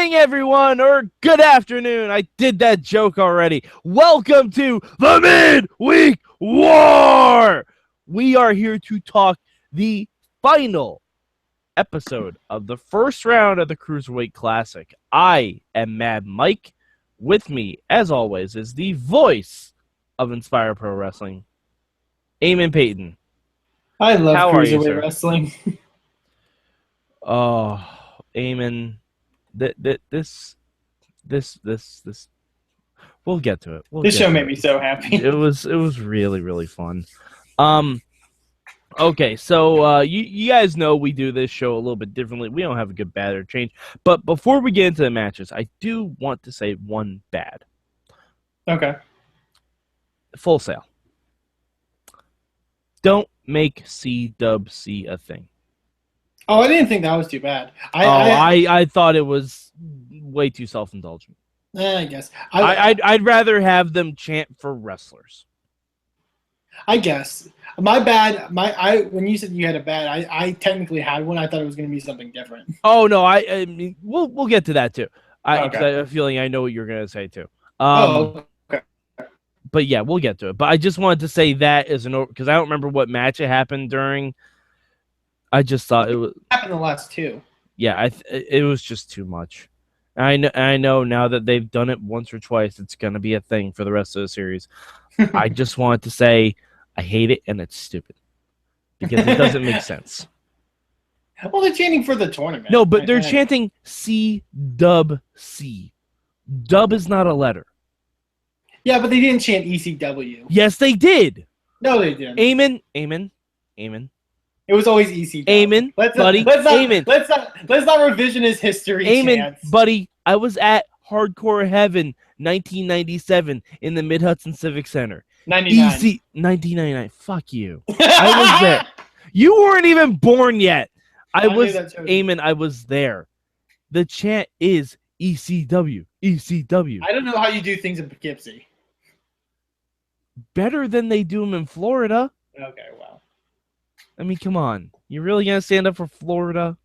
evening, everyone, or good afternoon. I did that joke already. Welcome to the Midweek War. We are here to talk the final episode of the first round of the Cruiserweight Classic. I am Mad Mike. With me, as always, is the voice of Inspire Pro Wrestling, Eamon Paton. I love Cruiserweight Wrestling. Oh, Eamon, this. We'll get to it. This show made me so happy. It was really, really fun. Okay, so you guys know we do this show a little bit differently. We don't have a good, bad, or change. But before we get into the matches, I do want to say one bad. Okay. Full Sail. Don't make CWC a thing. Oh, I didn't think that was too bad. I thought it was way too self-indulgent. I guess. I'd rather have them chant for wrestlers. I guess. My bad. When you said you had a bad, I technically had one. I thought it was going to be something different. Oh no, I mean we'll get to that too. Okay. I have a feeling I know what you're going to say too. Okay. But yeah, we'll get to it. But I just wanted to say that as an because I don't remember what match it happened during. I just thought it was happened the last two. Yeah, it was just too much. I know now that they've done it once or twice, it's going to be a thing for the rest of the series. I just wanted to say I hate it and it's stupid because it doesn't make sense. Well, they're chanting for the tournament. No, but they're chanting C-dub-C. Dub is not a letter. Yeah, but they didn't chant ECW. Yes, they did. No, they didn't. Amen. It was always ECW. Amen, buddy. Let's not revisionist history. Amen, buddy. I was at Hardcore Heaven 1997 in the Mid-Hudson Civic Center. 1999. Fuck you. I was there. You weren't even born yet. I was there. The chant is ECW. ECW. I don't know how you do things in Poughkeepsie. Better than they do them in Florida. Okay, well. I mean, come on. You really gonna stand up for Florida?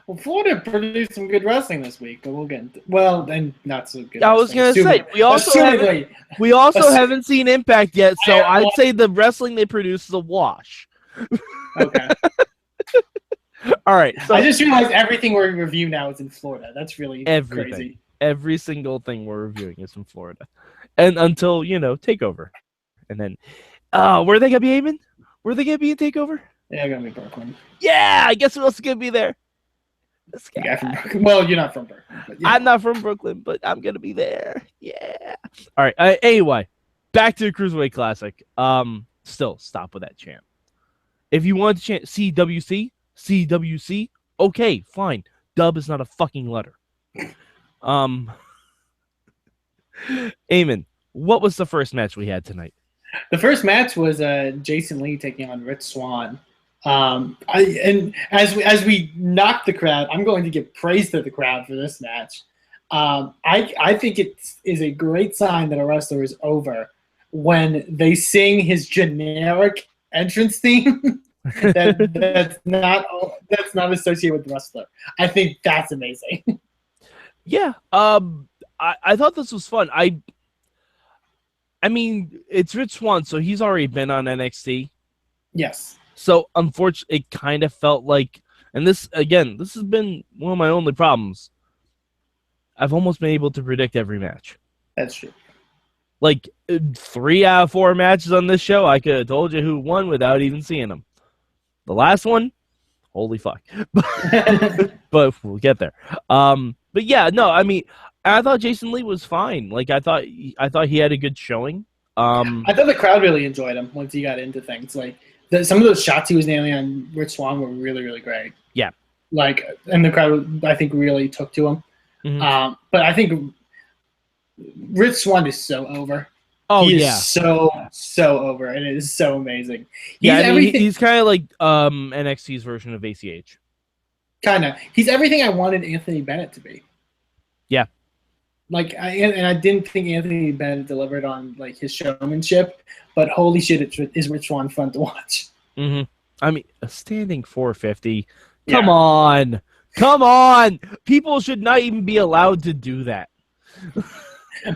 Well, Florida produced some good wrestling this week, but we'll get into, and not so good. I was gonna say we also haven't seen Impact yet, so I'd say the wrestling they produce is a wash. Okay. All right. So I just realized everything we review now is in Florida. That's really crazy. Every single thing we're reviewing is in Florida, and until Takeover, and then where are they gonna be aiming? Were they gonna be in Takeover? Yeah, gonna be Brooklyn. Yeah, I guess who else is gonna be there? This guy. Yeah, from Brooklyn. Well, you're not from Brooklyn. But I'm not from Brooklyn, but I'm gonna be there. Yeah. All right. Anyway, back to the Cruiserweight Classic. Still stop with that chant. If you want to chant CWC, okay, fine. Dub is not a fucking letter. Eamon, what was the first match we had tonight? The first match was Jason Lee taking on Rich Swann. And as we knock the crowd, I'm going to give praise to the crowd for this match. I think it is a great sign that a wrestler is over when they sing his generic entrance theme that's not associated with the wrestler. I think that's amazing. Yeah. I thought this was fun. I mean, it's Rich Swann, so he's already been on NXT. Yes. So, unfortunately, it kind of felt like, and this has been one of my only problems. I've almost been able to predict every match. That's true. Like, 3 out of 4 matches on this show, I could have told you who won without even seeing them. The last one, holy fuck. But we'll get there. But yeah, no, I mean, I thought Jason Lee was fine. Like, I thought he had a good showing. I thought the crowd really enjoyed him once he got into things. Like, some of those shots he was nailing on Rich Swann were really, really great. Yeah. Like, and the crowd, I think, really took to him. Mm-hmm. But I think Rich Swann is so over. Oh, he is so over, and it is so amazing. He's kind of like NXT's version of ACH. Kind of. He's everything I wanted Anthony Bennett to be. Yeah. Like, I didn't think Anthony Bennett delivered on like his showmanship, but holy shit, is Rich Swann fun to watch. Mm-hmm. I mean, a standing 450. Come on. Come on. People should not even be allowed to do that.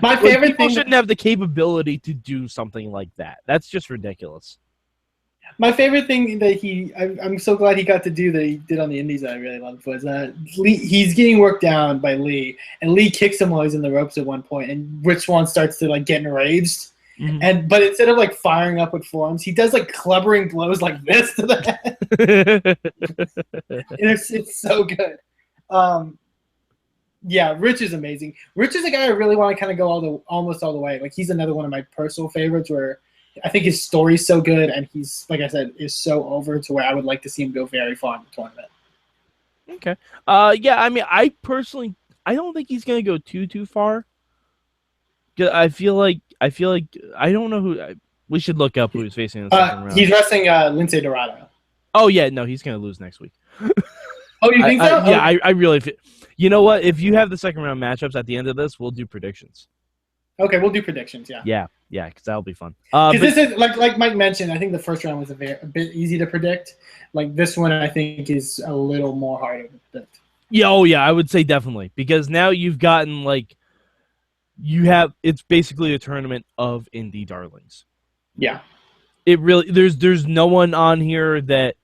My favorite people thing shouldn't have the capability to do something like that. That's just ridiculous. My favorite thing that I'm so glad he got to do that he did on the Indies that I really loved was he's getting worked down by Lee, and Lee kicks him while he's in the ropes at one point, and Rich Swann starts to like get enraged, but instead of like firing up with forearms, he does like clubbering blows like this to the head. It's so good. Yeah, Rich is amazing. Rich is a guy I really want to kind of go almost all the way. Like he's another one of my personal favorites where I think his story's so good, and he's, like I said, is so over to where I would like to see him go very far in the tournament. Okay. Yeah, I mean, I don't think he's gonna go too far. I feel like I don't know who. We should look up who he's facing in the second round. He's wrestling Lince Dorado. Oh yeah, no, he's gonna lose next week. Oh, you think so? Yeah, I really. You know what? If you have the second round matchups at the end of this, we'll do predictions. Okay, we'll do predictions. Yeah. Yeah, because that'll be fun. Because this is like Mike mentioned. I think the first round was a bit easy to predict. Like this one, I think is a little more harder to predict. Yeah, I would say definitely because now you've gotten it's basically a tournament of indie darlings. Yeah. It really there's no one on here that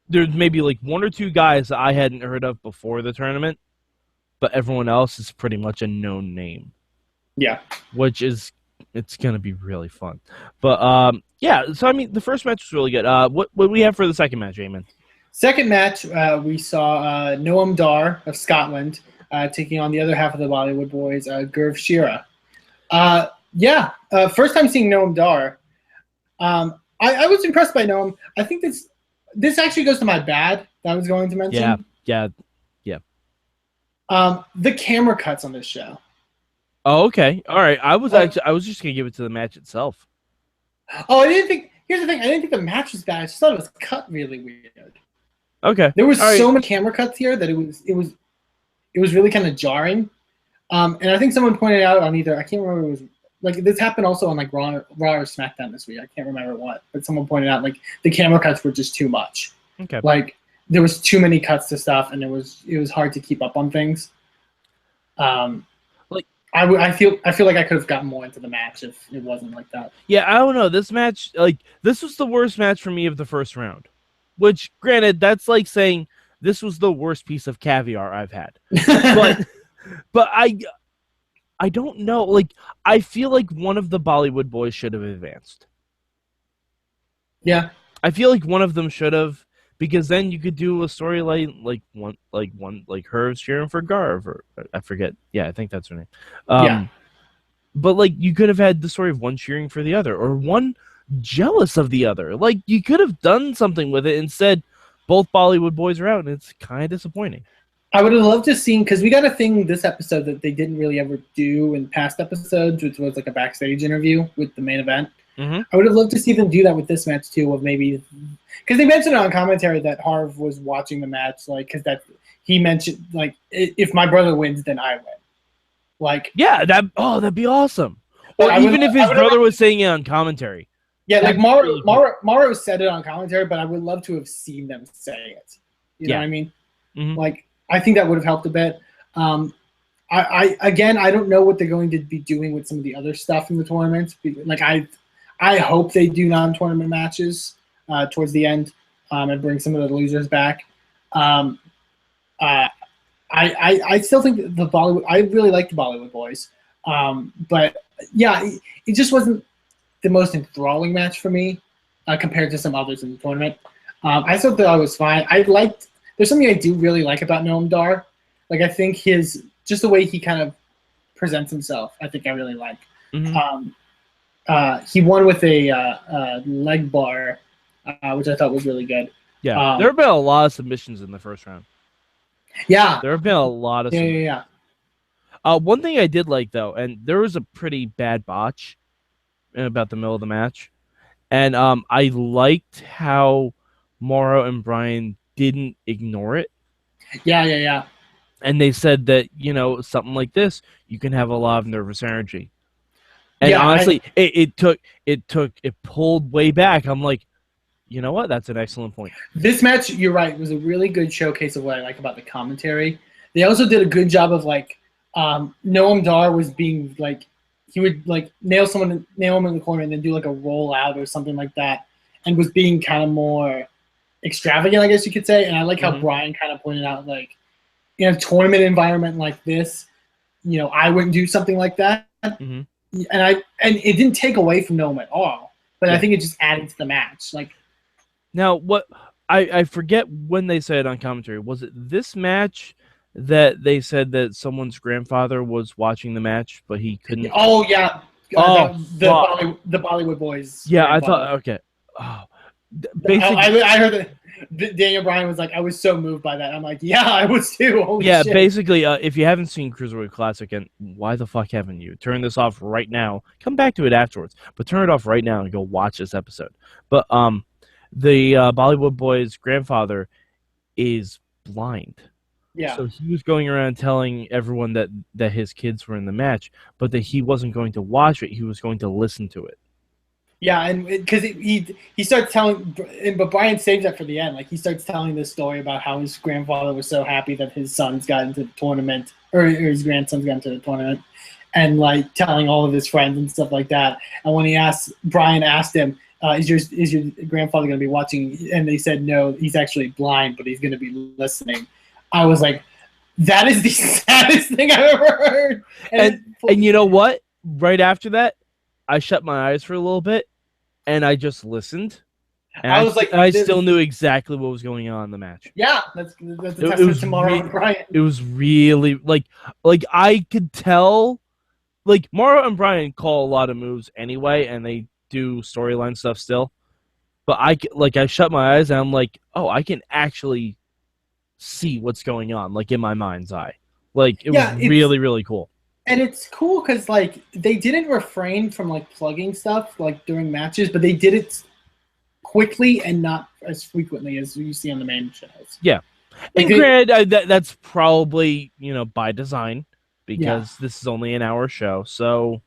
there's maybe like one or two guys that I hadn't heard of before the tournament, but everyone else is pretty much a known name. Yeah. It's going to be really fun. But, yeah, so, I mean, the first match was really good. What do we have for the second match, Eamon? Second match, we saw Noam Dar of Scotland taking on the other half of the Bollywood Boys, Gurv Shira. First time seeing Noam Dar. I was impressed by Noam. I think this actually goes to my bad that I was going to mention. Yeah. The camera cuts on this show. Oh, okay. All right. I was just gonna give it to the match itself. Oh, here's the thing. I didn't think the match was bad. I just thought it was cut really weird. Okay. There was so many camera cuts here that it was really kind of jarring. And I think someone pointed out on either I can't remember it was like this happened also on like Raw or SmackDown this week. I can't remember what, but someone pointed out like the camera cuts were just too much. Okay. Like there was too many cuts to stuff, and it was hard to keep up on things. I feel like I could have gotten more into the match if it wasn't like that. Yeah, I don't know. This match, this was the worst match for me of the first round. Which, granted, that's like saying this was the worst piece of caviar I've had. but I don't know. Like, I feel like one of the Bollywood boys should have advanced. Yeah. I feel like one of them should have, because then you could do a storyline like her cheering for Garv, or I forget. Yeah, I think that's her name. Yeah. But like you could have had the story of one cheering for the other, or one jealous of the other. Like you could have done something with it. Instead, both Bollywood boys are out, and it's kind of disappointing. I would have loved to see, because we got a thing this episode that they didn't really ever do in past episodes, which was like a backstage interview with the main event. Mm-hmm. I would have loved to see them do that with this match too, of maybe because they mentioned on commentary that Harv was watching the match, like because he mentioned like if my brother wins, then I win. Like that'd be awesome. Or even if his brother was saying it on commentary. Yeah, like Morrow said it on commentary, but I would love to have seen them say it. You know what I mean? Mm-hmm. Like I think that would have helped a bit. I don't know what they're going to be doing with some of the other stuff in the tournament. Like I hope they do non-tournament matches towards the end and bring some of the losers back. I still think the Bollywood. I really like the Bollywood boys, but yeah, it just wasn't the most enthralling match for me compared to some others in the tournament. I thought that I was fine. There's something I do really like about Noam Dar. Like I think just the way he kind of presents himself. I think I really like. Mm-hmm. He won with a leg bar, which I thought was really good. Yeah, there have been a lot of submissions in the first round. Yeah. There have been a lot of submissions. Yeah. One thing I did like, though, and there was a pretty bad botch in about the middle of the match, and I liked how Morrow and Brian didn't ignore it. Yeah. And they said that, something like this, you can have a lot of nervous energy. And honestly, it pulled way back. I'm like, You know what? That's an excellent point. This match, you're right, was a really good showcase of what I like about the commentary. They also did a good job of Noam Dar was being he would nail him in the corner and then do a rollout or something like that, and was being kind of more extravagant, I guess you could say. And I like how Brian kind of pointed out in a tournament environment like this, I wouldn't do something like that. And it didn't take away from Noam at all, but I think it just added to the match. Now, what I forget when they said on commentary, was it this match that they said that someone's grandfather was watching the match, but he couldn't? Oh, yeah. The Bollywood Boys. Yeah, I thought, okay. Oh, basically, I heard that Daniel Bryan was I was so moved by that. I'm yeah, I was too. Holy shit. Basically, if you haven't seen Cruiserweight Classic, and why the fuck haven't you? Turn this off right now. Come back to it afterwards, but turn it off right now and go watch this episode. But the Bollywood Boy's grandfather is blind. Yeah. So he was going around telling everyone that his kids were in the match, but that he wasn't going to watch it. He was going to listen to it. Yeah, and because he starts telling, but Brian saves that for the end. He starts telling this story about how his grandfather was so happy that his sons got into the tournament, or his grandsons got into the tournament, and telling all of his friends and stuff like that. And when Brian asked him, is your grandfather going to be watching? And they said no, he's actually blind, but he's going to be listening. I was that is the saddest thing I've ever heard. And you know what? Right after that, I shut my eyes for a little bit, and I just listened. And I was I still knew exactly what was going on in the match. Yeah, that's a testament to Morrow and Brian. It was really I could tell. Morrow and Brian call a lot of moves anyway, and they do storyline stuff still. But I shut my eyes, and I'm oh, I can actually see what's going on, in my mind's eye. It was really, really cool. And it's cool because they didn't refrain from plugging stuff during matches, but they did it quickly and not as frequently as you see on the main shows. Yeah, and granted, that's probably by design because this is only an hour show. So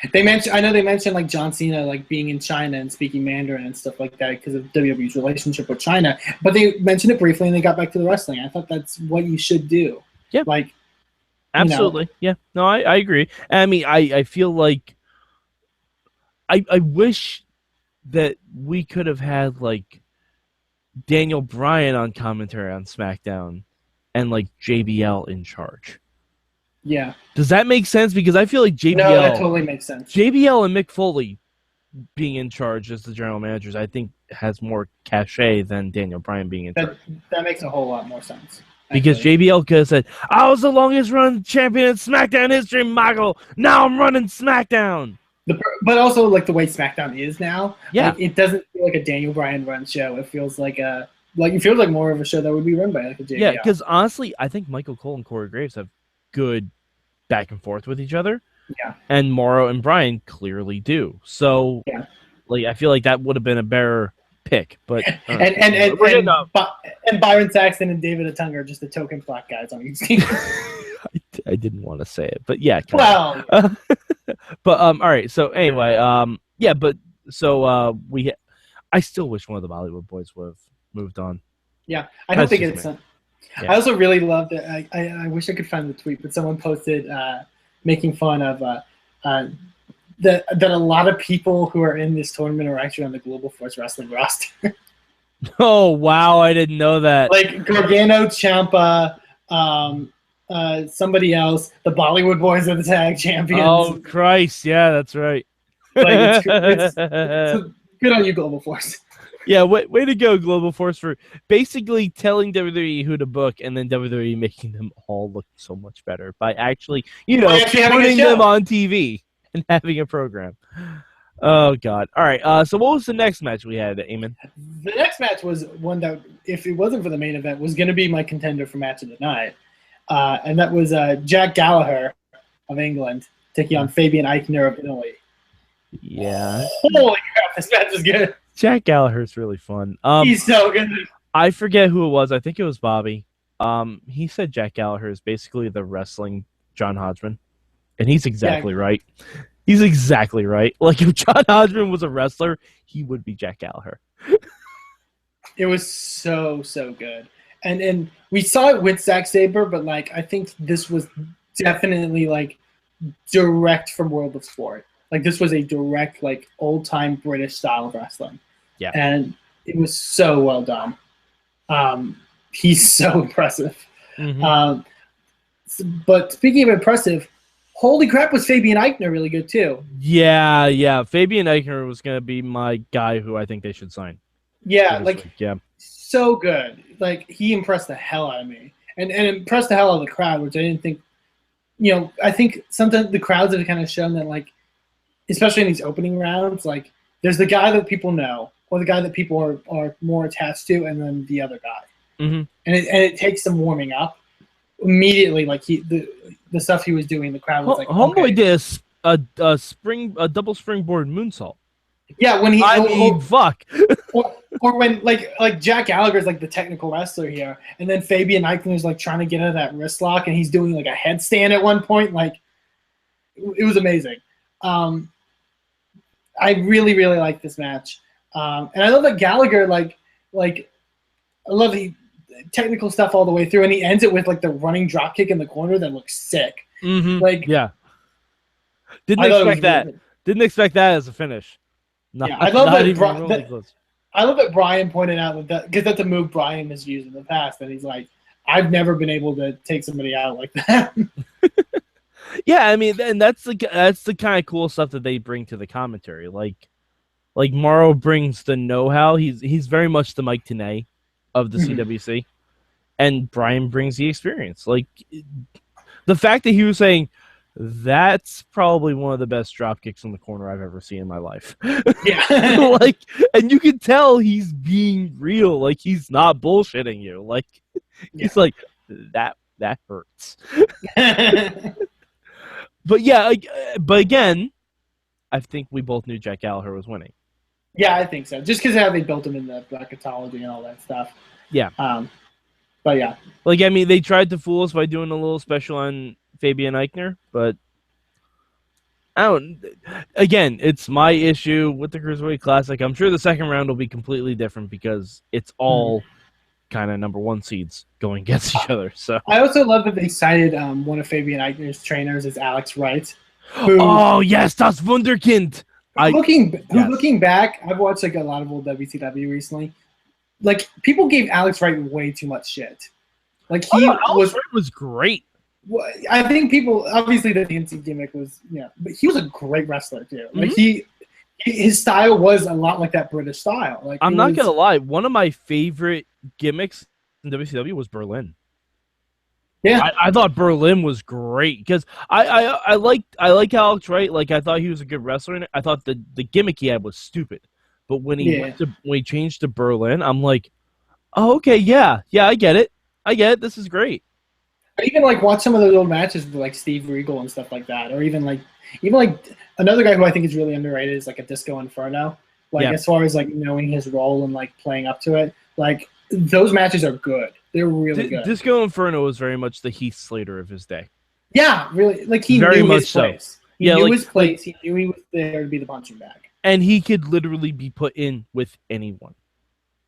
I know they mentioned John Cena being in China and speaking Mandarin and stuff like that because of WWE's relationship with China, but they mentioned it briefly and they got back to the wrestling. I thought that's what you should do. Yeah, absolutely. Yeah, no, I agree. I mean, I feel I wish that we could have had Daniel Bryan on commentary on SmackDown and JBL in charge. Yeah. Does that make sense? Because I feel JBL... No, that totally makes sense. JBL and Mick Foley being in charge as the general managers, I think, has more cachet than Daniel Bryan being in charge. That makes a whole lot more sense. Because JBL could have said, I was the longest run champion in SmackDown history, Michael. Now I'm running SmackDown. But also, the way SmackDown is now, yeah, it doesn't feel like a Daniel Bryan run show. It feels it feels like more of a show that would be run by a JBL. Yeah, because honestly, I think Michael Cole and Corey Graves have good back and forth with each other. Yeah. And Morrow and Bryan clearly do. So, yeah. I feel like that would have been a better pick. But and Byron Saxton and David Otunga are just the token black guys on each team. I didn't want to say it, but yeah. Well. But all right. So anyway, yeah. But so I still wish one of the Bollywood Boys would have moved on. Yeah, I don't think it's. Yeah. I also really loved it. I wish I could find the tweet, but someone posted making fun of that a lot of people who are in this tournament are actually on the Global Force Wrestling roster. Oh wow, I didn't know that. Gargano, Ciampa, somebody else. The Bollywood Boys are the tag champions. Oh Christ, yeah, that's right. It's good on you, Global Force. Yeah, way to go, Global Force, for basically telling WWE who to book and then WWE making them all look so much better by actually, putting them on TV and having a program. Oh, God. All right, so what was the next match we had, Eamon? The next match was one that, if it wasn't for the main event, was going to be my contender for match of the night. And that was Jack Gallagher of England taking on Fabian Aichner of Italy. Yeah. Holy crap, this match is good. Jack Gallagher's really fun. He's so good. I forget who it was. I think it was Bobby. He said Jack Gallagher is basically the wrestling John Hodgman. And he's exactly right. He's exactly right. If John Hodgman was a wrestler, he would be Jack Gallagher. It was so good, and we saw it with Zack Sabre, but like I think this was definitely like direct from World of Sport. Like this was a direct like old time British style of wrestling. Yeah, and it was so well done. He's so impressive. Mm-hmm. But speaking of impressive, holy crap, was Fabian Aichner really good too? Yeah. Fabian Aichner was gonna be my guy who I think they should sign. Yeah, like yeah, so good. Like he impressed the hell out of me, and impressed the hell out of the crowd, which I didn't think. I think sometimes the crowds have kind of shown that, like, especially in these opening rounds, like there's the guy that people know, or the guy that people are more attached to, and then the other guy. Mm-hmm. And it takes some warming up. Immediately, like the stuff he was doing, the crowd was like, Homeboy did a double springboard moonsault. Yeah, when fuck. or when like Jack Gallagher's like the technical wrestler here, and then Fabian Aichner's like trying to get out of that wrist lock, and he's doing like a headstand at one point. Like it was amazing. I really like this match, and I love that Gallagher like I love the technical stuff all the way through, and he ends it with like the running drop kick in the corner that looks sick. Mm-hmm. Like yeah, didn't expect that. Really didn't expect that as a finish. I love that. I love that Brian pointed out that because that's a move Brian has used in the past, and he's like, I've never been able to take somebody out like that. Yeah, I mean, and that's the kind of cool stuff that they bring to the commentary. Like Morrow brings the know-how. He's very much the Mike Tenay of the CWC, and Brian brings the experience. Like the fact that he was saying that's probably one of the best drop kicks in the corner I've ever seen in my life. Yeah, like, and you can tell he's being real. Like he's not bullshitting you. Like he's like that hurts. But yeah, but again, I think we both knew Jack Gallagher was winning. Yeah, I think so. Just because how they built him in the bracketology and all that stuff. Yeah. But yeah. Like, I mean, they tried to fool us by doing a little special on Fabian Aichner, but again, it's my issue with the Cruiserweight Classic. I'm sure the second round will be completely different because it's all kind of number one seeds going against each other. So I also love that they cited one of Fabian Aichner's trainers as Alex Wright. Oh yes, das Wunderkind. Looking back, I've watched like a lot of old WCW recently. Like people gave Alex Wright way too much shit. Like Alex Wright was great. I think people obviously the DNC gimmick was but he was a great wrestler too. Like his style was a lot like that British style. Like I'm not gonna lie, one of my favorite gimmicks in WCW was Berlin. Yeah, I thought Berlin was great because I like Alex Wright. Like I thought he was a good wrestler. And I thought the gimmick he had was stupid, but when he when he changed to Berlin, I'm like, oh okay, yeah, I get it. This is great. I even like watch some of those old matches with like Steve Regal and stuff like that, or even like another guy who I think is really underrated is like a Disco Inferno. Like as far as like knowing his role and like playing up to it, like those matches are good. They're really good. Disco Inferno was very much the Heath Slater of his day. Yeah, really. Like he very knew much his place. So. He knew his place. He knew he was there to be the punching bag. And he could literally be put in with anyone.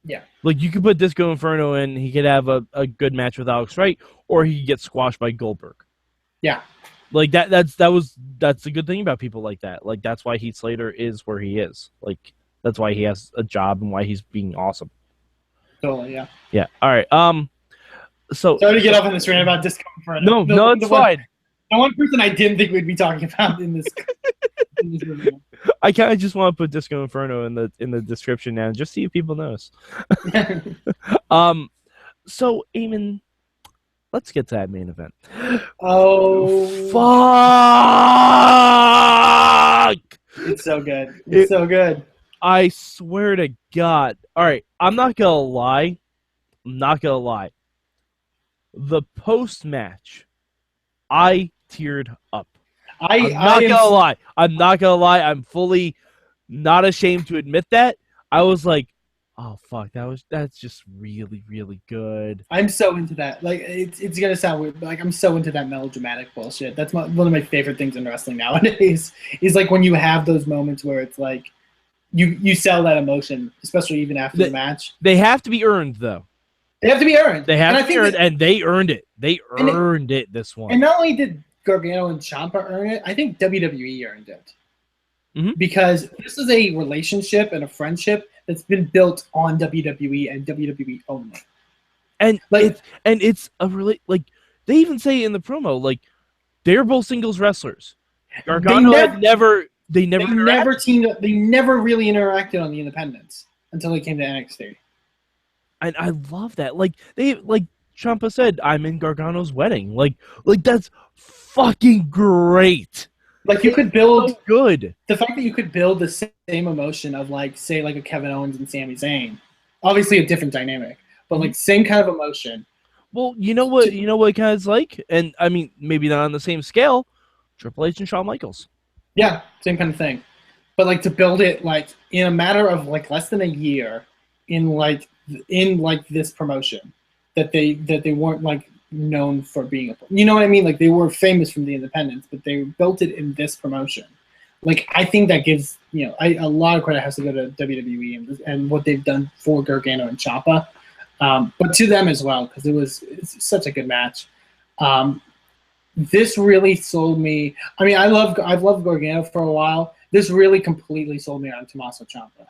Yeah. Like you could put Disco Inferno in, he could have a good match with Alex Wright, or he could get squashed by Goldberg. Yeah. Like that's the good thing about people like that. Like that's why Heath Slater is where he is. Like that's why he has a job and why he's being awesome. Totally, yeah. Yeah. All right. So sorry to get off on this rant about Disco Inferno. No, it's fine. The one person I didn't think we'd be talking about in this. I kind of just want to put Disco Inferno in the description now, just see if people notice. So Eamon, let's get to that main event. Oh fuck! It's so good. It's so good. I swear to God. All right, I'm not gonna lie. The post match, I teared up. I'm not gonna lie. I'm fully not ashamed to admit that. I was like, oh fuck, that's just really, really good. I'm so into that. Like it's gonna sound weird, but like I'm so into that melodramatic bullshit. That's one of my favorite things in wrestling nowadays. Is like when you have those moments where it's like you sell that emotion, especially even after the match. They have to be earned, though. They have to be earned. They have to be earned, and they earned it. They earned it this one. And not only did Gargano and Ciampa earn it, I think WWE earned it. Mm-hmm. Because this is a relationship and a friendship that's been built on WWE and WWE only. And it's a really, like, they even say in the promo, like, they're both singles wrestlers. Gargano they never teamed up. They never really interacted on the independents until they came to NXT. And I love that. Like Ciampa said, I'm in Gargano's wedding. Like that's fucking great. Like you could build so good. The fact that you could build the same emotion of like, say, like a Kevin Owens and Sami Zayn. Obviously a different dynamic, but like same kind of emotion. Well, you know what kind of like, and I mean maybe not on the same scale, Triple H and Shawn Michaels. Yeah, same kind of thing. But like to build it like in a matter of like less than a year in this promotion that they weren't like known for being you know what I mean? Like they were famous from the independents, but they built it in this promotion. Like I think that gives a lot of credit has to go to WWE and what they've done for Gargano and Ciampa, but to them as well because it's such a good match. This really sold me. I mean, I've loved Gargano for a while. This really completely sold me on Tomasso Ciampa.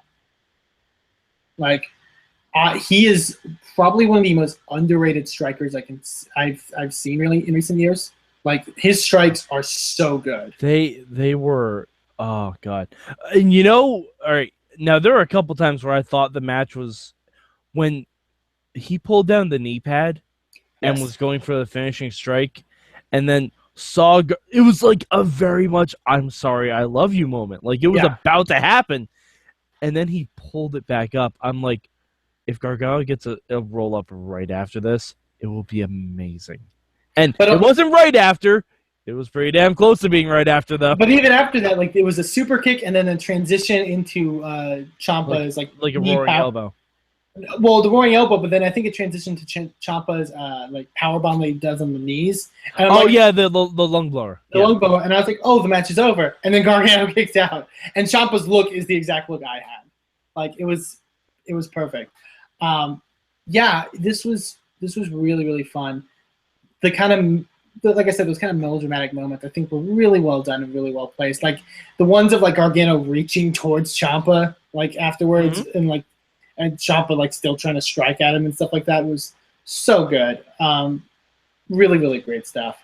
Like, he is probably one of the most underrated strikers I've seen really in recent years. Like his strikes are so good. They were, oh god, and all right. Now there were a couple times where I thought the match was when he pulled down the knee pad and was going for the finishing strike, and then it was like a very much "I'm sorry, I love you" moment. Like it was about to happen, and then he pulled it back up. I'm like, if Gargano gets a roll up right after this, it will be amazing. And it wasn't right after. It was pretty damn close to being right after, though. But even after that, like it was a super kick and then a transition into Ciampa's like a roaring elbow. Well, the roaring elbow, but then I think it transitioned to Ciampa's like power bomb that he does on the knees. And the lung blower. The lung blower, and I was like, oh, the match is over. And then Gargano kicks out, and Ciampa's look is the exact look I had. Like it was perfect. This was really, really fun. The kind of, like I said, those kind of melodramatic moments I think were really well done and really well placed. Like the ones of like Gargano reaching towards Ciampa like afterwards and Ciampa like still trying to strike at him and stuff like that was so good. Really, really great stuff.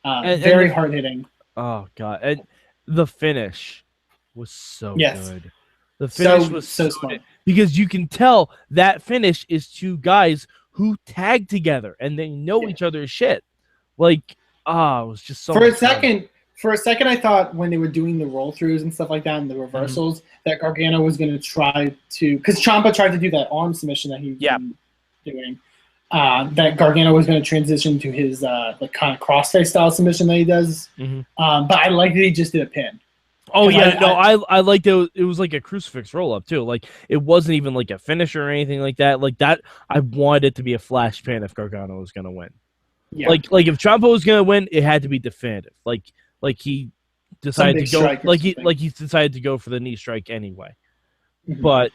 Very hard hitting. Oh god, and the finish was so good. The finish was so smart because you can tell that finish is two guys who tag together and they know each other's shit. Like, it was just so. For a second, I thought when they were doing the roll throughs and stuff like that and the reversals that Gargano was going to try to, because Ciampa tried to do that arm submission that he was doing. That Gargano was going to transition to his like kind of crossface style submission that he does. But I like that he just did a pin. Oh yeah, I liked it. It was like a crucifix roll up too. Like it wasn't even like a finisher or anything like that. Like that, I wanted it to be a flash pin if Gargano was going to win. Yeah. Like if Ciampa was going to win, it had to be definitive. Like he decided to go he decided to go for the knee strike anyway. But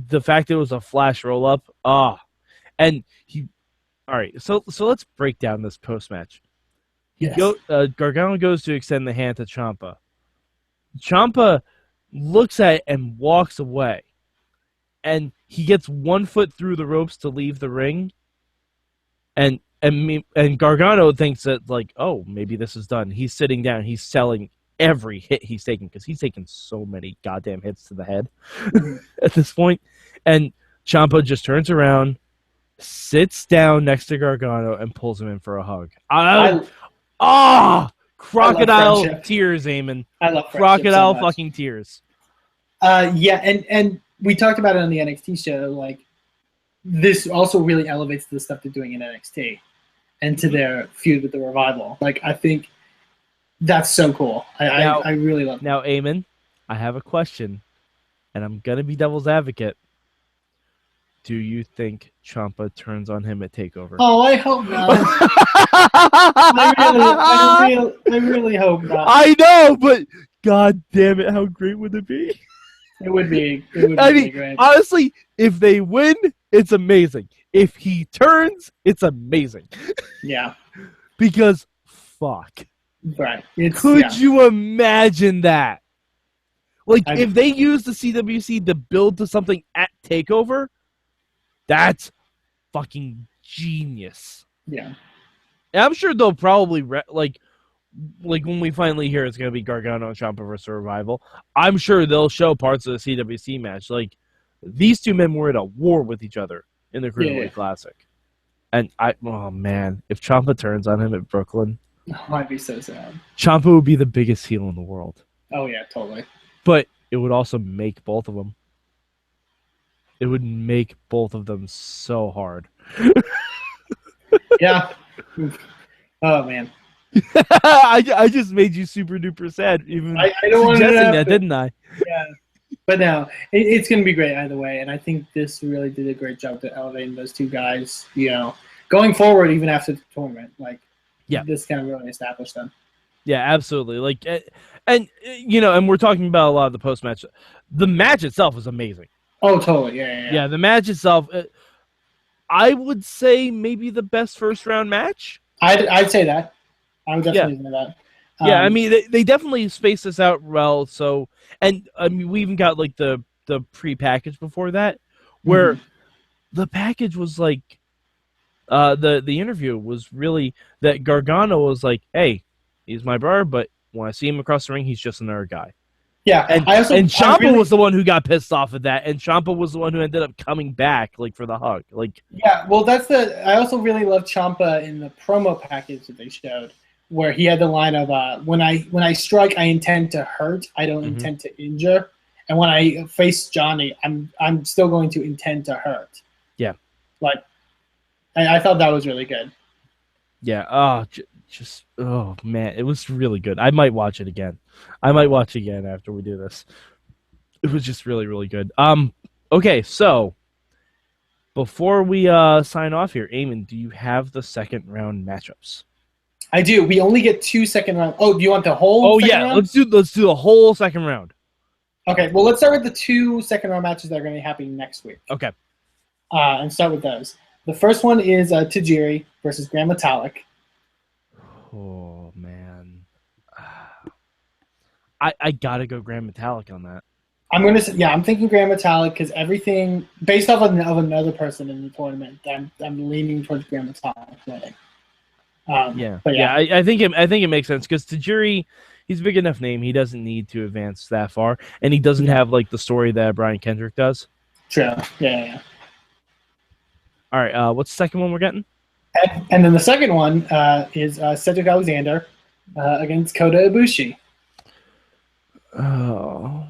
the fact that it was a flash roll up, and he. All right, so let's break down this post match. Yes. Gargano goes to extend the hand to Ciampa. Ciampa looks at it and walks away, and he gets 1 foot through the ropes to leave the ring, and Gargano thinks that like, oh, maybe this is done. He's sitting down. He's selling every hit he's taking because he's taken so many goddamn hits to the head at this point. And Ciampa just turns around, sits down next to Gargano, and pulls him in for a hug. Crocodile tears, Eamon. I love crocodile so fucking tears. And we talked about it on the NXT show. Like, this also really elevates the stuff they're doing in NXT and to their feud with the Revival. Like, I think that's so cool. I really love it. Now, Eamon, I have a question, and I'm gonna be devil's advocate. Do you think Ciampa turns on him at TakeOver? Oh, I hope not. I really hope not. I know, but god damn it, how great would it be? It would be really great. Honestly, if they win, it's amazing. If he turns, it's amazing. Yeah. Because fuck. Right. Could you imagine that? Like, if they use the CWC to build to something at TakeOver, that's fucking genius. Yeah. And I'm sure they'll probably, like when we finally hear it's going to be Gargano and Ciampa versus Survival, I'm sure they'll show parts of the CWC match. Like, these two men were at a war with each other in the Cruiserweight Classic. And oh man, if Ciampa turns on him at Brooklyn, I'd be so sad. Ciampa would be the biggest heel in the world. Oh yeah, totally. But it would also make both of them. It would make both of them so hard. Yeah. Oh man. I just made you super duper sad, even I don't suggesting that, didn't I? Yeah. But no, it's going to be great either way. And I think this really did a great job to elevating those two guys, going forward, even after the tournament. Like, this kind of really established them. Yeah, absolutely. Like, and we're talking about a lot of the post-match. The match itself was amazing. Oh, totally. Yeah. Yeah, the match itself, I would say maybe the best first-round match. I'd say that. I would definitely say that. Yeah, I mean, they definitely spaced this out well. So, and I mean, we even got like the pre-package before that, where the package was like, the interview was really that Gargano was like, "Hey, he's my brother, but when I see him across the ring, he's just another guy." Yeah, and Ciampa was the one who got pissed off at that, and Ciampa was the one who ended up coming back like for the hug. Like, yeah, well, I also really love Ciampa in the promo package that they showed, where he had the line of when I strike, I intend to hurt, I don't intend to injure, and when I face Johnny, I'm still going to intend to hurt. Yeah, like I thought that was really good. Yeah. Oh man, it was really good. I might watch it again. After we do this. It was just really, really good. Okay, so before we sign off here, Eamon, do you have the second round matchups? I do. We only get 2 second round. Oh, do you want the whole? Oh yeah, round? let's do the whole second round. Okay, well let's start with the 2 second round matches that are going to be happening next week. Okay. And start with those. The first one is Tajiri versus Grand Metalik. Oh man, I gotta go Grand Metalik on that. I'm thinking Grand Metalik because everything based off of another person in the tournament. I'm leaning towards Grand Metalik winning. I think it makes sense because Tajiri, he's a big enough name. He doesn't need to advance that far, and he doesn't have like the story that Brian Kendrick does. True. Yeah. All right. What's the second one we're getting? And then the second one is Cedric Alexander against Kota Ibushi. Oh,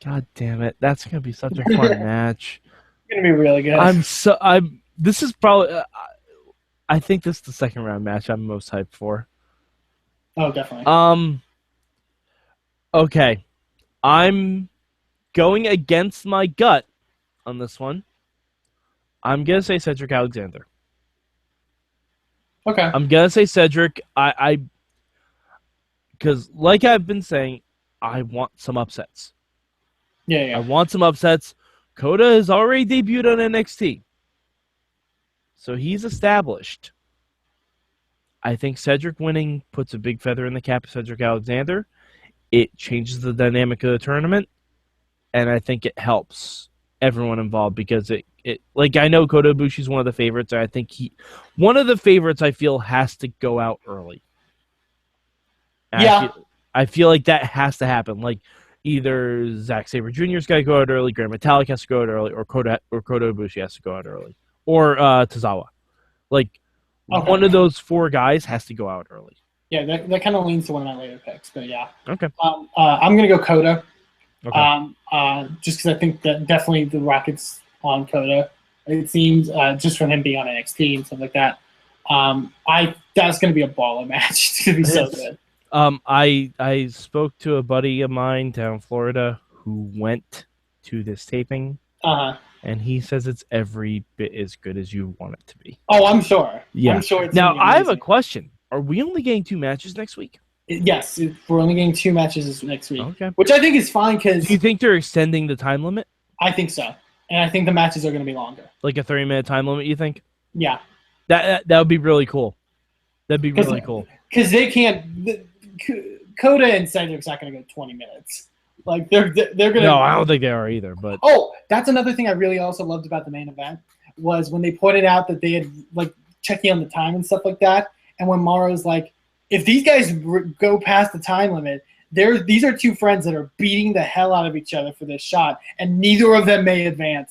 god damn it! That's gonna be such a fun match. It's gonna be really good. This is probably. I think this is the second round match I'm most hyped for. Oh, definitely. Okay, I'm going against my gut on this one. I'm gonna say Cedric Alexander. Okay. I'm gonna say Cedric. Because like I've been saying, I want some upsets. Yeah. I want some upsets. Kota has already debuted on NXT, so he's established. I think Cedric winning puts a big feather in the cap of Cedric Alexander. It changes the dynamic of the tournament, and I think it helps everyone involved because it like I know Kota Ibushi's one of the favorites, and I think one of the favorites I feel has to go out early. And I feel like that has to happen. Like either Zack Sabre Jr.'s got to go out early, Grand Metalik has to go out early, or Kota Ibushi has to go out early, or Tozawa. Like one of those 4 guys has to go out early. Yeah, that kind of leans to one of my later picks, but yeah. Okay. I'm gonna go Kota. Okay. Just because I think that definitely the Rockets on Kota. It seems just from him being on NXT and stuff like that. That's going to be a baller match. It's going to be so good. I spoke to a buddy of mine down in Florida who went to this taping, and he says it's every bit as good as you want it to be. Oh, I'm sure. Yeah. I'm sure. Now I have a question: are we only getting 2 matches next week? Yes, we're only getting 2 matches this next week, Okay. which I think is fine because Do you think they're extending the time limit? I think so, and I think the matches are going to be longer. Like a 30-minute time limit, you think? Yeah, That would be really cool. That'd be really cool. Because they can't. Coda and Cedric's not going to go 20 minutes. Like they're going to. No, I don't think they are either. But oh, that's another thing I really also loved about the main event was when they pointed out that they had like checking on the time and stuff like that, and when Morrow's like, if these guys go past the time limit, these are 2 friends that are beating the hell out of each other for this shot, and neither of them may advance.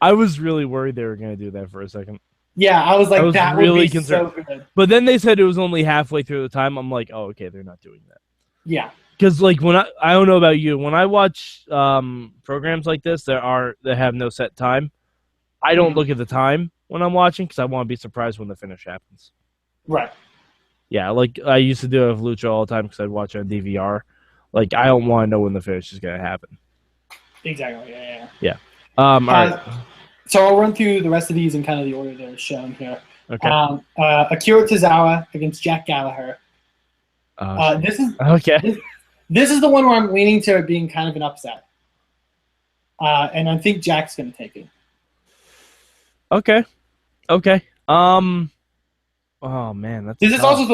I was really worried they were going to do that for a second. Yeah, I was like, that really would be concerned. So good. But then they said it was only halfway through the time. I'm like, oh, okay, they're not doing that. Yeah. Because like when I don't know about you, when I watch programs like this that have no set time, I don't look at the time when I'm watching because I want to be surprised when the finish happens. Right. Yeah, like I used to do it with Lucha all the time because I'd watch on DVR. Like I don't want to know when the finish is going to happen. Exactly. Yeah. All right. So I'll run through the rest of these in kind of the order they're shown here. Okay. Akira Tozawa against Jack Gallagher. This is okay. This is the one where I'm leaning to it being kind of an upset, and I think Jack's going to take it. Okay. Oh man, this is also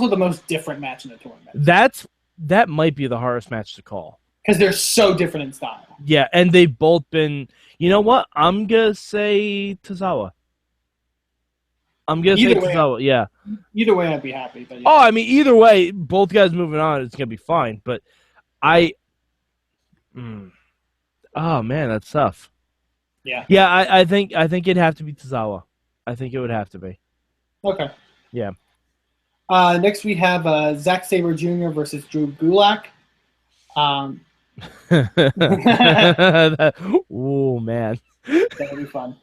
the most different match in the tournament. That might be the hardest match to call because they're so different in style. Yeah, and they've both been. You know what? I'm gonna say Tozawa. Tozawa. Yeah. Either way, I'd be happy. But yeah. Oh, I mean, either way, both guys moving on, it's gonna be fine. But oh man, that's tough. Yeah. Yeah, I think it'd have to be Tozawa. I think it would have to be. Okay. Yeah. Next we have Zack Sabre Jr. versus Drew Gulak. Oh man, that'll be fun.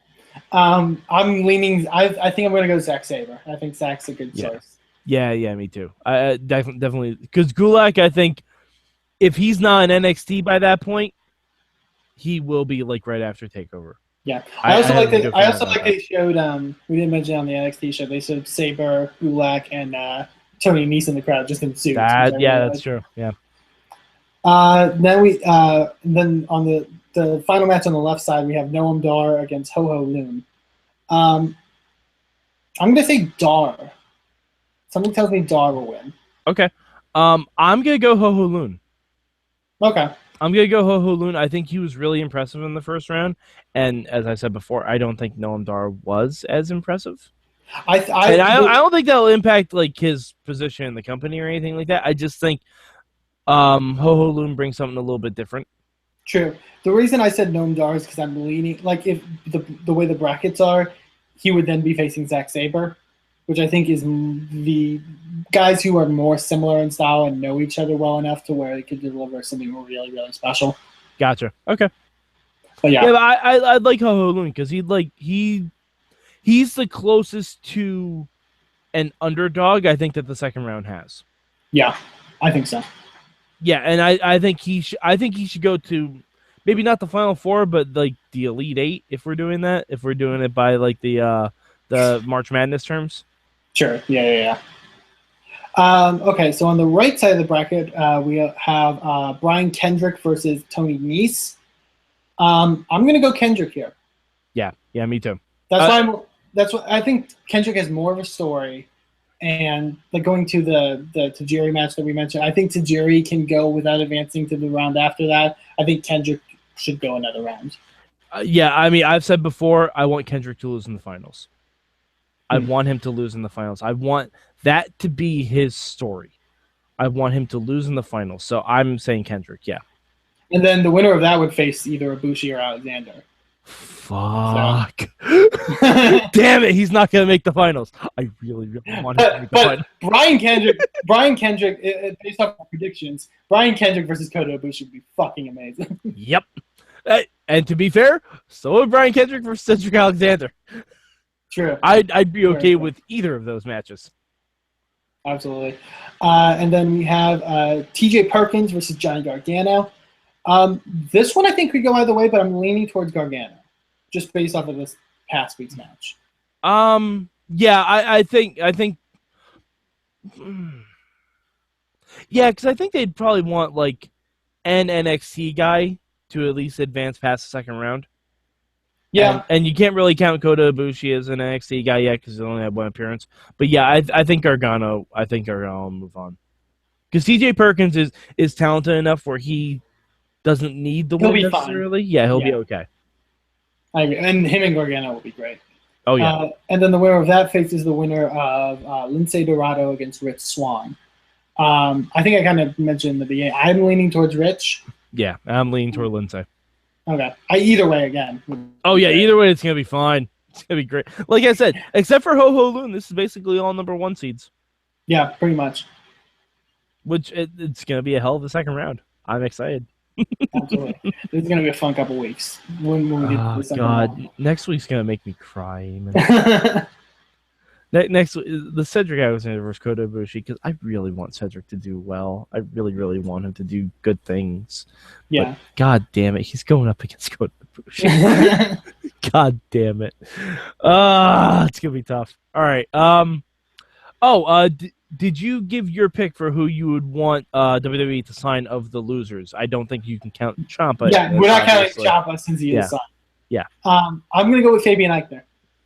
I'm leaning. I think I'm going to go Zack Sabre. I think Zack's a good choice. Yeah, me too. I definitely because Gulak. I think if he's not in NXT by that point, he will be like right after Takeover. Yeah, I also like they showed. We didn't mention on the NXT show they showed Sabre, Gulak, and Tony Nese in the crowd just in suits. That's true. Yeah. Then on the final match on the left side, we have Noam Dar against Ho Ho Lun. I'm going to say Dar. Something tells me Dar will win. Okay. I'm going to go Ho Ho Lun. Okay. I'm going to go Ho Ho Lun. I think he was really impressive in the first round. And as I said before, I don't think Noam Dar was as impressive. I don't think that'll impact like his position in the company or anything like that. I just think Ho Ho Lun brings something a little bit different. True. The reason I said Noam Dar is because I'm leaning, like if the way the brackets are, he would then be facing Zack Sabre, which I think is the guys who are more similar in style and know each other well enough to where they could deliver something really, really special. Gotcha. Okay. But yeah, but I'd like Ho Ho Lun because he's the closest to an underdog I think that the second round has. Yeah, I think so. Yeah, and I think he should go to maybe not the Final Four, but like the Elite Eight if we're doing that. If we're doing it by like the March Madness terms. Sure. Yeah. Okay, so on the right side of the bracket, we have Brian Kendrick versus Tony Nese. I'm gonna go Kendrick here. Yeah, me too. That's what I think. Kendrick has more of a story. And like going to the Tajiri match that we mentioned, I think Tajiri can go without advancing to the round after that. I think Kendrick should go another round. Yeah, I mean, I've said before, I want Kendrick to lose in the finals. I want him to lose in the finals. I want that to be his story. I want him to lose in the finals. So I'm saying Kendrick, yeah. And then the winner of that would face either Ibushi or Alexander. Fuck. So. Damn it, he's not going to make the finals. I really, really want him to make the finals. Brian Kendrick, based off of predictions, Brian Kendrick versus Kota Ibushi would be fucking amazing. Yep. And to be fair, so would Brian Kendrick versus Cedric Alexander. True. I'd be okay with either of those matches. Absolutely. And then we have TJ Perkins versus Johnny Gargano. This one I think could go either way, but I'm leaning towards Gargano, just based off of this past week's match. Yeah, I think Yeah, because I think they'd probably want like an NXT guy to at least advance past the second round. Yeah, and you can't really count Kota Ibushi as an NXT guy yet because he only had one appearance. But yeah, I think Gargano. I think Gargano will move on because TJ Perkins is talented enough where he doesn't need the he'll win be necessarily. fine. Yeah, he'll be okay. I agree. And him and Gargano will be great. Oh yeah. And then the winner of that faces the winner of Lince Dorado against Rich Swann. I think I kind of mentioned in the beginning. I'm leaning towards Rich. Yeah, I'm leaning toward Lindsay. Okay. Either way, again. Oh yeah, either way, it's gonna be fine. It's gonna be great. Like I said, except for Ho Ho Loon, this is basically all number 1 seeds. Yeah, pretty much. Which it's gonna be a hell of a second round. I'm excited. Absolutely. This is gonna be a fun couple weeks. When we get to the second round. Next week's gonna make me cry. Next, the Cedric Alexander versus Kota Ibushi, because I really want Cedric to do well. I really, really want him to do good things. Yeah. But God damn it, he's going up against Kota Ibushi. God damn it. It's gonna be tough. All right. Did you give your pick for who you would want WWE to sign of the losers? I don't think you can count Ciampa. Yeah, we're not counting Ciampa since he is signed. Yeah. I'm gonna go with Fabian Aichner.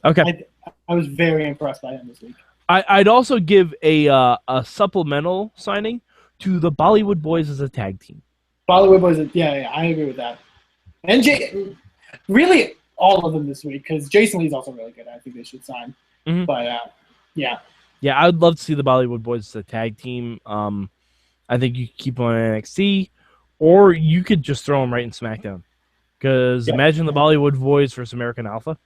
Okay. I was very impressed by him this week. I'd also give a supplemental signing to the Bollywood Boys as a tag team. Bollywood Boys, yeah, I agree with that. And really all of them this week because Jason Lee's also really good. I think they should sign. Mm-hmm. But yeah. Yeah, I'd love to see the Bollywood Boys as a tag team. I think you could keep them on NXT, or you could just throw them right in SmackDown. Because imagine the Bollywood Boys versus American Alpha.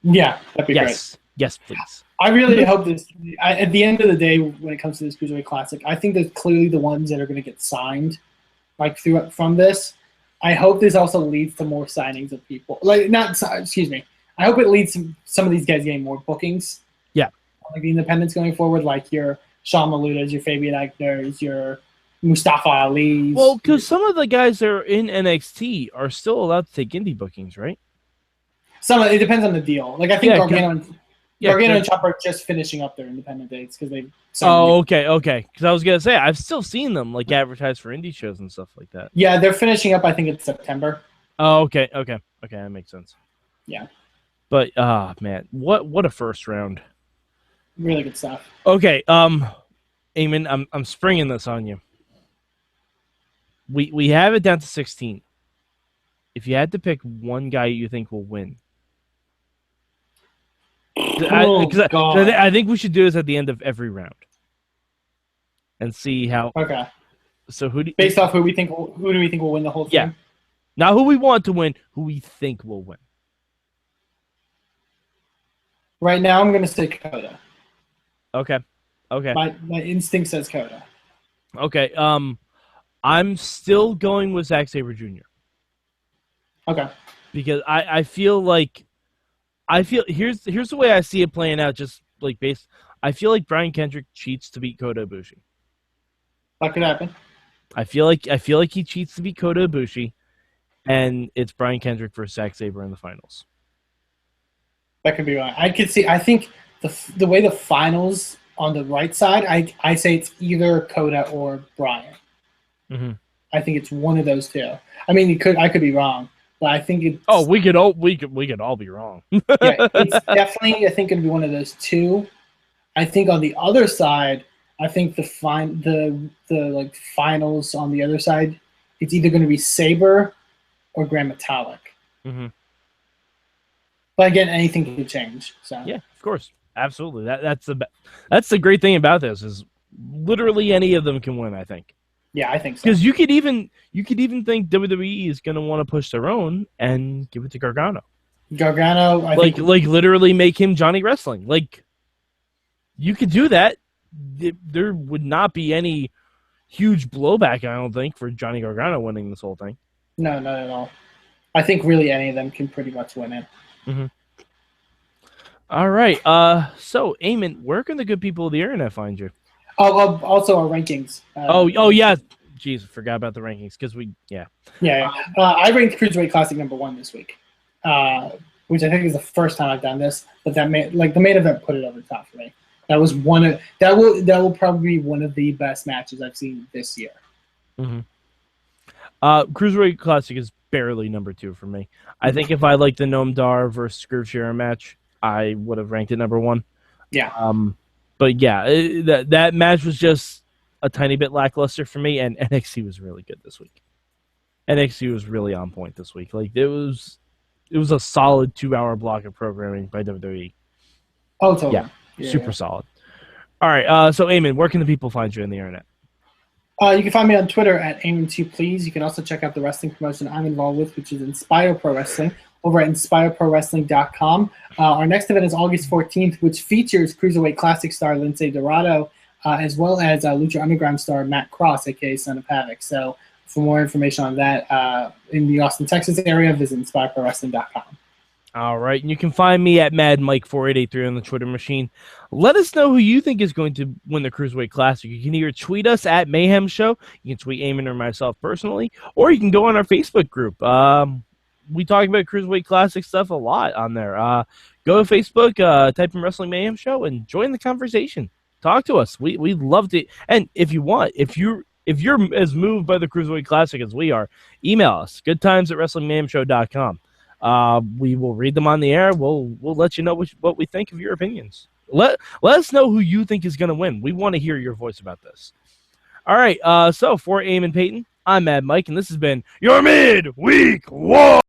Yeah, that'd be great. Yes, please. I really hope this. At the end of the day, when it comes to this Cruiserweight Classic, I think there's clearly the ones that are going to get signed, like from this. I hope this also leads to more signings of people. I hope it leads to some of these guys getting more bookings. Yeah. Like the independents going forward, like your Sean Maludas, your Fabian Aichner's, your Mustafa Ali's. Well, because some of the guys that are in NXT are still allowed to take indie bookings, right? It depends on the deal. Like I think Gargano and Ciampa are just finishing up their independent dates because they. Okay. Because I was gonna say I've still seen them like advertised for indie shows and stuff like that. Yeah, they're finishing up. I think it's September. Oh, okay, that makes sense. Yeah. But man, what a first round. Really good stuff. Okay, Eamon, I'm springing this on you. We have it down to 16. If you had to pick one guy you think will win. I think we should do this at the end of every round, and see how. Okay. So based off who do we think will win the whole thing? Yeah. Not who we want to win, who we think will win. Right now, I'm going to say Kota. Okay. My instinct says Kota. Okay. I'm still going with Zack Sabre Jr. Okay. Because I feel here's the way I see it playing out. Just like I feel like Brian Kendrick cheats to beat Kota Ibushi. That could happen. I feel like he cheats to beat Kota Ibushi, and it's Brian Kendrick versus Zack Sabre in the finals. That could be right. I could see. I think the way the finals on the right side, I say it's either Kota or Brian. Mm-hmm. I think it's one of those two. I mean, I could be wrong, but I think it's. Oh, we could all be wrong. Yeah, it's definitely. I think going to be one of those two. I think on the other side, I think the finals on the other side, it's either going to be Sabre or Grand Metalik. Mm-hmm. But again, anything can change. So yeah, of course, absolutely. That's the great thing about this is literally any of them can win. I think. Yeah, I think so. Because you could even think WWE is going to want to push their own and give it to Gargano. I think literally make him Johnny Wrestling. Like you could do that. There would not be any huge blowback, I don't think, for Johnny Gargano winning this whole thing. No, not at all. I think really any of them can pretty much win it. Mm-hmm. All right. So, Eamon, where can the good people of the internet find you? Oh, also our rankings. Yeah. Jeez, I forgot about the rankings because Yeah. I ranked Cruiserweight Classic #1 this week, which I think is the first time I've done this. But the main event put it over the top for me. That was that will probably be one of the best matches I've seen this year. Mm-hmm. Cruiserweight Classic is barely number 2 for me. I think if I liked the Noam Dar versus Gurv Shira match, I would have ranked it number 1. Yeah. But yeah, that match was just a tiny bit lackluster for me, and NXT was really good this week. NXT was really on point this week. Like it was a solid 2-hour block of programming by WWE. Oh, totally. Yeah, super solid. All right, so Eamon, where can the people find you on the internet? You can find me on Twitter at Eamon2Please. You can also check out the wrestling promotion I'm involved with, which is Inspire Pro Wrestling, over at InspireProWrestling.com. Our next event is August 14th, which features Cruiserweight Classic star Lindsay Dorado, as well as Lucha Underground star Matt Cross, a.k.a. Son of Havoc. So for more information on that, in the Austin, Texas area, visit InspireProWrestling.com. All right, and you can find me at MadMike4883 on the Twitter machine. Let us know who you think is going to win the Cruiserweight Classic. You can either tweet us at Mayhem Show, you can tweet Eamon or myself personally, or you can go on our Facebook group. We talk about Cruiserweight Classic stuff a lot on there. Go to Facebook, type in Wrestling Mayhem Show, and join the conversation. Talk to us. We'd love to. And if you want, if you're as moved by the Cruiserweight Classic as we are, email us, goodtimes@WrestlingMayhemShow.com. We will read them on the air. We'll let you know what we think of your opinions. Let us know who you think is going to win. We want to hear your voice about this. All right. So for Eamon Paton, I'm Mad Mike, and this has been your Midweek War.